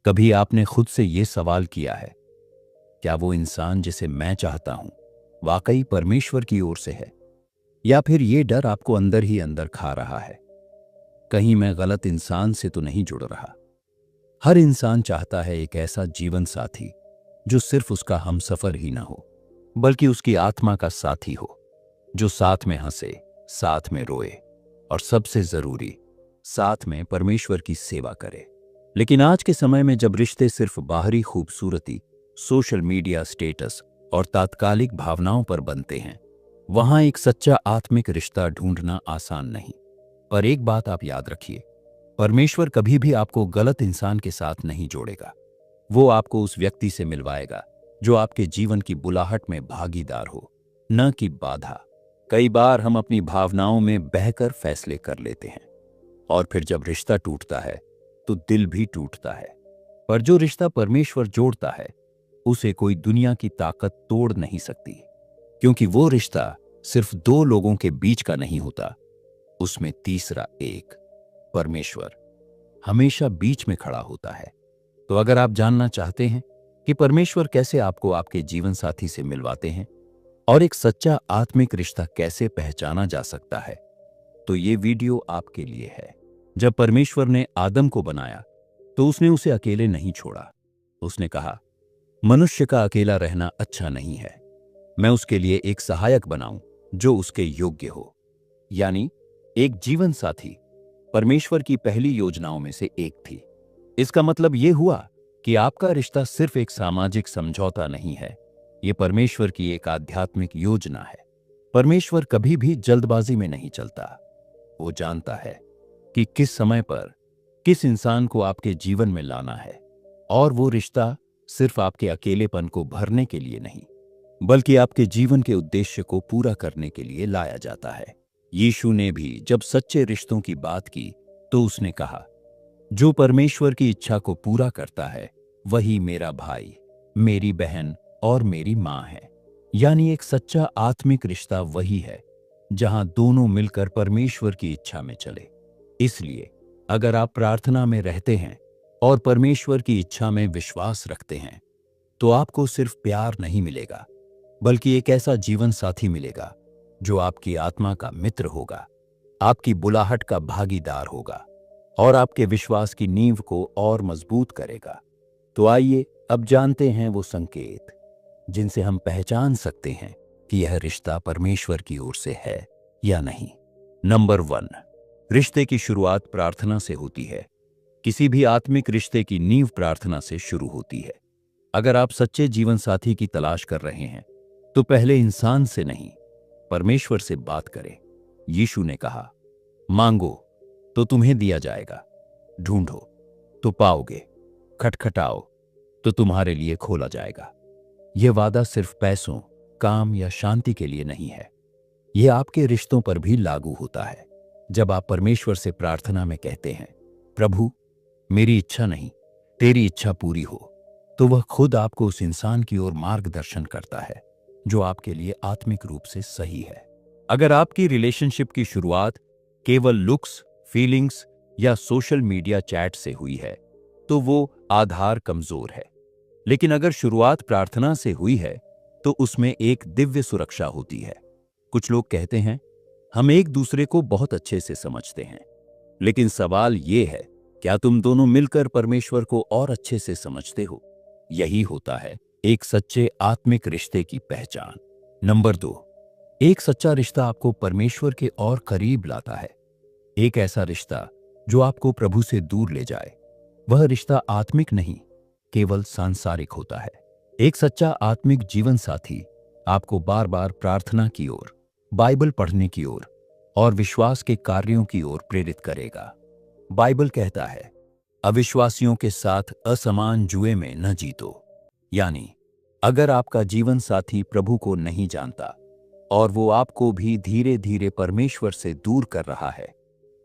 कभी आपने खुद से ये सवाल किया है, क्या वो इंसान जिसे मैं चाहता हूं वाकई परमेश्वर की ओर से है, या फिर ये डर आपको अंदर ही अंदर खा रहा है? कहीं मैं गलत इंसान से तो नहीं जुड़ रहा? हर इंसान चाहता है एक ऐसा जीवन साथी जो सिर्फ उसका हमसफर ही ना हो, बल्कि उसकी आत्मा का साथी हो, जो साथ में हंसे, साथ में रोए और सबसे जरूरी, साथ में परमेश्वर की सेवा करे। लेकिन आज के समय में जब रिश्ते सिर्फ बाहरी खूबसूरती, सोशल मीडिया स्टेटस और तात्कालिक भावनाओं पर बनते हैं, वहां एक सच्चा आत्मिक रिश्ता ढूंढना आसान नहीं। पर एक बात आप याद रखिए, परमेश्वर कभी भी आपको गलत इंसान के साथ नहीं जोड़ेगा। वो आपको उस व्यक्ति से मिलवाएगा जो आपके जीवन की बुलाहट में भागीदार हो, न कि बाधा। कई बार हम अपनी भावनाओं में बहकर फैसले कर लेते हैं, और फिर जब रिश्ता टूटता है तो दिल भी टूटता है। पर जो रिश्ता परमेश्वर जोड़ता है, उसे कोई दुनिया की ताकत तोड़ नहीं सकती, क्योंकि वो रिश्ता सिर्फ दो लोगों के बीच का नहीं होता, उसमें तीसरा एक, परमेश्वर, हमेशा बीच में खड़ा होता है। तो अगर आप जानना चाहते हैं कि परमेश्वर कैसे आपको आपके जीवन साथी से मिलवाते हैं और एक सच्चा आत्मिक रिश्ता कैसे पहचाना जा सकता है, तो ये वीडियो आपके लिए है। जब परमेश्वर ने आदम को बनाया तो उसने उसे अकेले नहीं छोड़ा। उसने कहा, मनुष्य का अकेला रहना अच्छा नहीं है, मैं उसके लिए एक सहायक बनाऊं जो उसके योग्य हो। यानी एक जीवन साथी परमेश्वर की पहली योजनाओं में से एक थी। इसका मतलब यह हुआ कि आपका रिश्ता सिर्फ एक सामाजिक समझौता नहीं है, यह परमेश्वर की एक आध्यात्मिक योजना है। परमेश्वर कभी भी जल्दबाजी में नहीं चलता। वो जानता है कि किस समय पर किस इंसान को आपके जीवन में लाना है, और वो रिश्ता सिर्फ आपके अकेलेपन को भरने के लिए नहीं, बल्कि आपके जीवन के उद्देश्य को पूरा करने के लिए लाया जाता है। यीशु ने भी जब सच्चे रिश्तों की बात की तो उसने कहा, जो परमेश्वर की इच्छा को पूरा करता है वही मेरा भाई, मेरी बहन और मेरी मां है। यानी एक सच्चा आत्मिक रिश्ता वही है जहां दोनों मिलकर परमेश्वर की इच्छा में चले। इसलिए अगर आप प्रार्थना में रहते हैं और परमेश्वर की इच्छा में विश्वास रखते हैं, तो आपको सिर्फ प्यार नहीं मिलेगा, बल्कि एक ऐसा जीवन साथी मिलेगा जो आपकी आत्मा का मित्र होगा, आपकी बुलाहट का भागीदार होगा और आपके विश्वास की नींव को और मजबूत करेगा। तो आइए अब जानते हैं वो संकेत जिनसे हम पहचान सकते हैं कि यह रिश्ता परमेश्वर की ओर से है या नहीं। नंबर 1, रिश्ते की शुरुआत प्रार्थना से होती है। किसी भी आत्मिक रिश्ते की नींव प्रार्थना से शुरू होती है। अगर आप सच्चे जीवन साथी की तलाश कर रहे हैं, तो पहले इंसान से नहीं, परमेश्वर से बात करें। यीशु ने कहा, मांगो तो तुम्हें दिया जाएगा, ढूंढो तो पाओगे, खटखटाओ तो तुम्हारे लिए खोला जाएगा। यह वादा सिर्फ पैसों, काम या शांति के लिए नहीं है, यह आपके रिश्तों पर भी लागू होता है। जब आप परमेश्वर से प्रार्थना में कहते हैं, प्रभु मेरी इच्छा नहीं, तेरी इच्छा पूरी हो, तो वह खुद आपको उस इंसान की ओर मार्गदर्शन करता है जो आपके लिए आत्मिक रूप से सही है। अगर आपकी रिलेशनशिप की शुरुआत केवल लुक्स, फीलिंग्स या सोशल मीडिया चैट से हुई है, तो वो आधार कमजोर है। लेकिन अगर शुरुआत प्रार्थना से हुई है, तो उसमें एक दिव्य सुरक्षा होती है। कुछ लोग कहते हैं, हम एक दूसरे को बहुत अच्छे से समझते हैं, लेकिन सवाल यह है, क्या तुम दोनों मिलकर परमेश्वर को और अच्छे से समझते हो? यही होता है एक सच्चे आत्मिक रिश्ते की पहचान। नंबर 2, एक सच्चा रिश्ता आपको परमेश्वर के और करीब लाता है। एक ऐसा रिश्ता जो आपको प्रभु से दूर ले जाए, वह रिश्ता आत्मिक नहीं, केवल सांसारिक होता है। एक सच्चा आत्मिक जीवन साथी आपको बार बार प्रार्थना की ओर, बाइबल पढ़ने की ओर और विश्वास के कार्यों की ओर प्रेरित करेगा। बाइबल कहता है, अविश्वासियों के साथ असमान जुए में न जीतो। यानी अगर आपका जीवन साथी प्रभु को नहीं जानता और वो आपको भी धीरे धीरे परमेश्वर से दूर कर रहा है,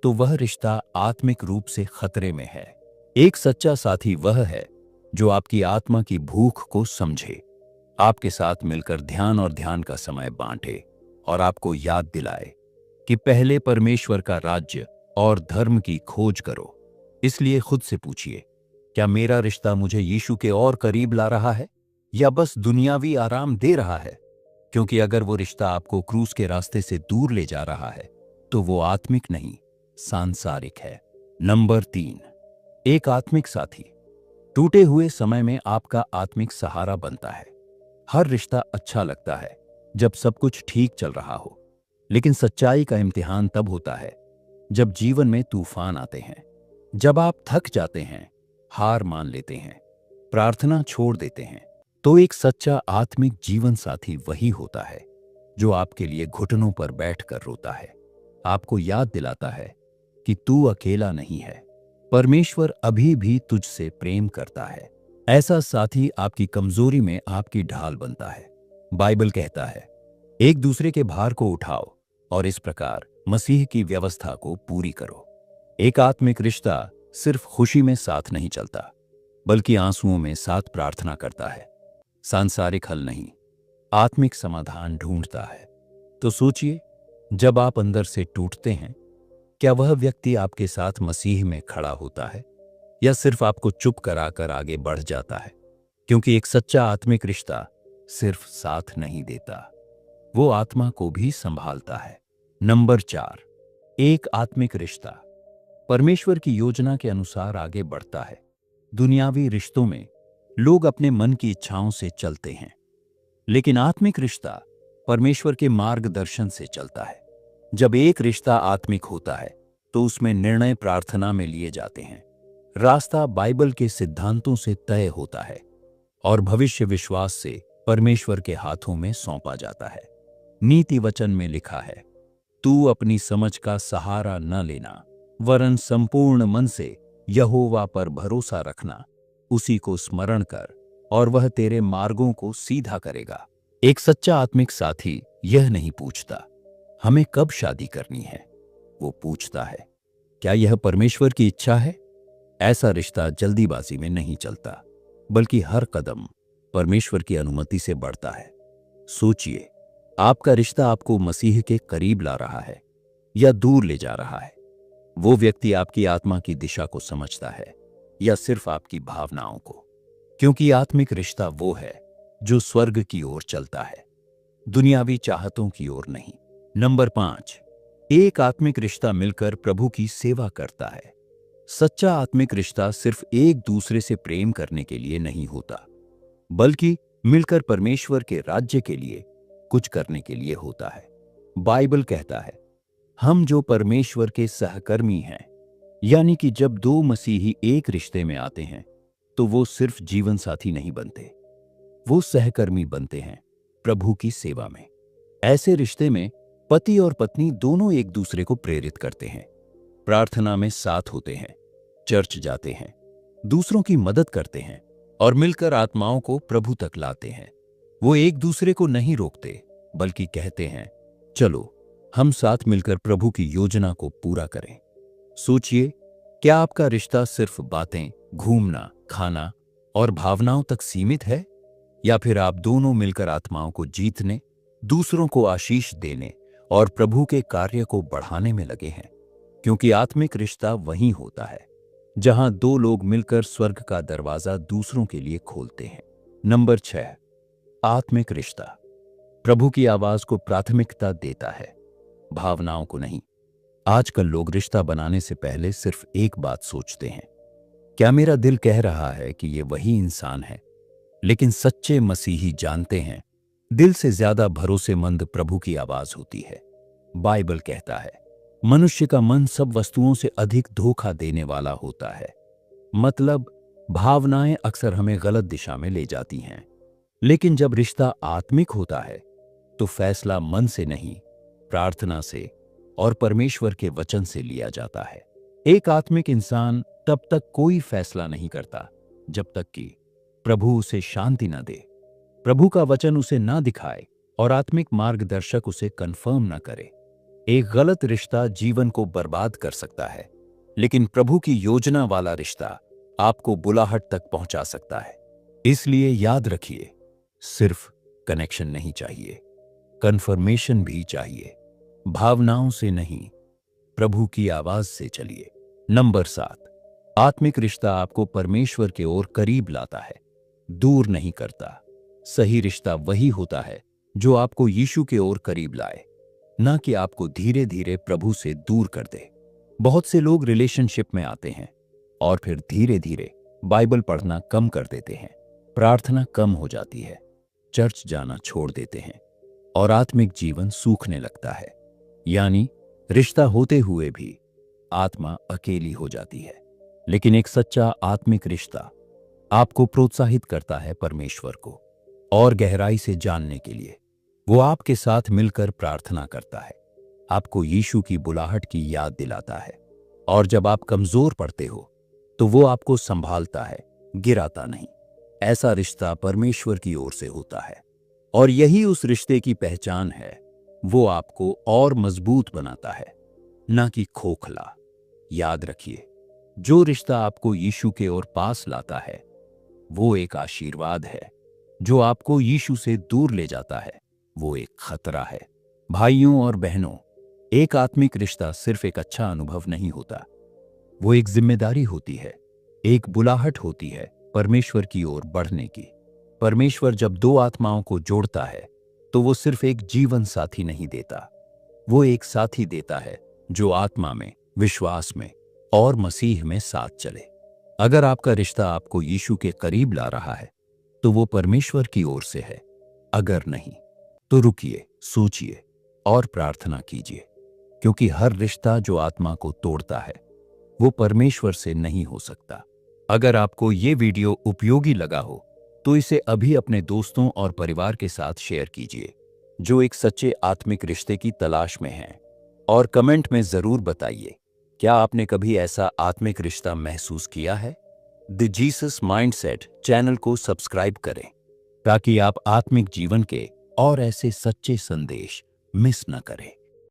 तो वह रिश्ता आत्मिक रूप से खतरे में है। एक सच्चा साथी वह है जो आपकी आत्मा की भूख को समझे, आपके साथ मिलकर ध्यान और ध्यान का समय बांटे और आपको याद दिलाए कि पहले परमेश्वर का राज्य और धर्म की खोज करो। इसलिए खुद से पूछिए, क्या मेरा रिश्ता मुझे यीशु के और करीब ला रहा है या बस दुनियावी आराम दे रहा है? क्योंकि अगर वो रिश्ता आपको क्रूस के रास्ते से दूर ले जा रहा है तो वो आत्मिक नहीं, सांसारिक है। नंबर 3, एक आत्मिक साथी। टूटे हुए समय में आपका आत्मिक सहारा बनता है। हर रिश्ता अच्छा लगता है जब सब कुछ ठीक चल रहा हो, लेकिन सच्चाई का इम्तिहान तब होता है जब जीवन में तूफान आते हैं, जब आप थक जाते हैं, हार मान लेते हैं, प्रार्थना छोड़ देते हैं। तो एक सच्चा आत्मिक जीवन साथी वही होता है जो आपके लिए घुटनों पर बैठकर रोता है, आपको याद दिलाता है कि तू अकेला नहीं है, परमेश्वर अभी भी तुझसे प्रेम करता है। ऐसा साथी आपकी कमजोरी में आपकी ढाल बनता है। बाइबल कहता है, एक दूसरे के भार को उठाओ और इस प्रकार मसीह की व्यवस्था को पूरी करो। एक आत्मिक रिश्ता सिर्फ खुशी में साथ नहीं चलता, बल्कि आंसुओं में साथ प्रार्थना करता है। सांसारिक हल नहीं, आत्मिक समाधान ढूंढता है। तो सोचिए, जब आप अंदर से टूटते हैं, क्या वह व्यक्ति आपके साथ मसीह में खड़ा होता है या सिर्फ आपको चुप कराकर आगे बढ़ जाता है? क्योंकि एक सच्चा आत्मिक रिश्ता सिर्फ साथ नहीं देता, वो आत्मा को भी संभालता है। नंबर 4, एक आत्मिक रिश्ता परमेश्वर की योजना के अनुसार आगे बढ़ता है। दुनियावी रिश्तों में लोग अपने मन की इच्छाओं से चलते हैं, लेकिन आत्मिक रिश्ता परमेश्वर के मार्गदर्शन से चलता है। जब एक रिश्ता आत्मिक होता है तो उसमें निर्णय प्रार्थना में लिए जाते हैं, रास्ता बाइबल के सिद्धांतों से तय होता है और भविष्य विश्वास से परमेश्वर के हाथों में सौंपा जाता है। नीति वचन में लिखा है, तू अपनी समझ का सहारा न लेना, वरन संपूर्ण मन से यहोवा पर भरोसा रखना, उसी को स्मरण कर और वह तेरे मार्गों को सीधा करेगा। एक सच्चा आत्मिक साथी यह नहीं पूछता हमें कब शादी करनी है, वो पूछता है क्या यह परमेश्वर की इच्छा है। ऐसा रिश्ता जल्दीबाजी में नहीं चलता, बल्कि हर कदम परमेश्वर की अनुमति से बढ़ता है। सोचिए, आपका रिश्ता आपको मसीह के करीब ला रहा है या दूर ले जा रहा है? वो व्यक्ति आपकी आत्मा की दिशा को समझता है या सिर्फ आपकी भावनाओं को? क्योंकि आत्मिक रिश्ता वो है जो स्वर्ग की ओर चलता है, दुनियावी चाहतों की ओर नहीं। नंबर 5, एक आत्मिक रिश्ता मिलकर प्रभु की सेवा करता है। सच्चा आत्मिक रिश्ता सिर्फ एक दूसरे से प्रेम करने के लिए नहीं होता, बल्कि मिलकर परमेश्वर के राज्य के लिए कुछ करने के लिए होता है। बाइबल कहता है, हम जो परमेश्वर के सहकर्मी हैं, यानी कि जब दो मसीही एक रिश्ते में आते हैं तो वो सिर्फ जीवन साथी नहीं बनते, वो सहकर्मी बनते हैं प्रभु की सेवा में। ऐसे रिश्ते में पति और पत्नी दोनों एक दूसरे को प्रेरित करते हैं, प्रार्थना में साथ होते हैं, चर्च जाते हैं, दूसरों की मदद करते हैं और मिलकर आत्माओं को प्रभु तक लाते हैं। वो एक दूसरे को नहीं रोकते, बल्कि कहते हैं, चलो हम साथ मिलकर प्रभु की योजना को पूरा करें। सोचिए, क्या आपका रिश्ता सिर्फ बातें, घूमना, खाना और भावनाओं तक सीमित है, या फिर आप दोनों मिलकर आत्माओं को जीतने, दूसरों को आशीष देने और प्रभु के कार्य को बढ़ाने में लगे हैं? क्योंकि आत्मिक रिश्ता वही होता है जहां दो लोग मिलकर स्वर्ग का दरवाजा दूसरों के लिए खोलते हैं। नंबर 6, आत्मिक रिश्ता प्रभु की आवाज को प्राथमिकता देता है, भावनाओं को नहीं। आजकल लोग रिश्ता बनाने से पहले सिर्फ एक बात सोचते हैं, क्या मेरा दिल कह रहा है कि ये वही इंसान है? लेकिन सच्चे मसीही जानते हैं, दिल से ज्यादा भरोसेमंद प्रभु की आवाज होती है। बाइबल कहता है, मनुष्य का मन सब वस्तुओं से अधिक धोखा देने वाला होता है। मतलब भावनाएं अक्सर हमें गलत दिशा में ले जाती हैं, लेकिन जब रिश्ता आत्मिक होता है तो फैसला मन से नहीं, प्रार्थना से और परमेश्वर के वचन से लिया जाता है। एक आत्मिक इंसान तब तक कोई फैसला नहीं करता जब तक कि प्रभु उसे शांति न दे, प्रभु का वचन उसे ना दिखाए और आत्मिक मार्गदर्शक उसे कंफर्म न करे। एक गलत रिश्ता जीवन को बर्बाद कर सकता है, लेकिन प्रभु की योजना वाला रिश्ता आपको बुलाहट तक पहुंचा सकता है। इसलिए याद रखिए, सिर्फ कनेक्शन नहीं चाहिए, कंफर्मेशन भी चाहिए। भावनाओं से नहीं, प्रभु की आवाज से चलिए। नंबर 7, आत्मिक रिश्ता आपको परमेश्वर के ओर करीब लाता है, दूर नहीं करता। सही रिश्ता वही होता है जो आपको यीशु के ओर करीब लाए, ना कि आपको धीरे धीरे प्रभु से दूर कर दे। बहुत से लोग रिलेशनशिप में आते हैं और फिर धीरे धीरे बाइबल पढ़ना कम कर देते हैं, प्रार्थना कम हो जाती है, चर्च जाना छोड़ देते हैं और आत्मिक जीवन सूखने लगता है। यानी रिश्ता होते हुए भी आत्मा अकेली हो जाती है। लेकिन एक सच्चा आत्मिक रिश्ता आपको प्रोत्साहित करता है परमेश्वर को और गहराई से जानने के लिए। वो आपके साथ मिलकर प्रार्थना करता है, आपको यीशु की बुलाहट की याद दिलाता है, और जब आप कमजोर पड़ते हो तो वो आपको संभालता है, गिराता नहीं। ऐसा रिश्ता परमेश्वर की ओर से होता है और यही उस रिश्ते की पहचान है। वो आपको और मजबूत बनाता है, ना कि खोखला। याद रखिए, जो रिश्ता आपको यीशु के ओर पास लाता है वो एक आशीर्वाद है। जो आपको यीशु से दूर ले जाता है वो एक खतरा है। भाइयों और बहनों, एक आत्मिक रिश्ता सिर्फ एक अच्छा अनुभव नहीं होता, वो एक जिम्मेदारी होती है, एक बुलाहट होती है परमेश्वर की ओर बढ़ने की। परमेश्वर जब दो आत्माओं को जोड़ता है तो वो सिर्फ एक जीवन साथी नहीं देता, वो एक साथी देता है जो आत्मा में, विश्वास में और मसीह में साथ चले। अगर आपका रिश्ता आपको यीशु के करीब ला रहा है तो वो परमेश्वर की ओर से है। अगर नहीं तो रुकिए, सोचिए और प्रार्थना कीजिए, क्योंकि हर रिश्ता जो आत्मा को तोड़ता है वो परमेश्वर से नहीं हो सकता। अगर आपको ये वीडियो उपयोगी लगा हो तो इसे अभी अपने दोस्तों और परिवार के साथ शेयर कीजिए जो एक सच्चे आत्मिक रिश्ते की तलाश में हैं, और कमेंट में जरूर बताइए, क्या आपने कभी ऐसा आत्मिक रिश्ता महसूस किया है? द जीसस माइंडसेट चैनल को सब्सक्राइब करें ताकि आप आत्मिक जीवन के और ऐसे सच्चे संदेश मिस न करें।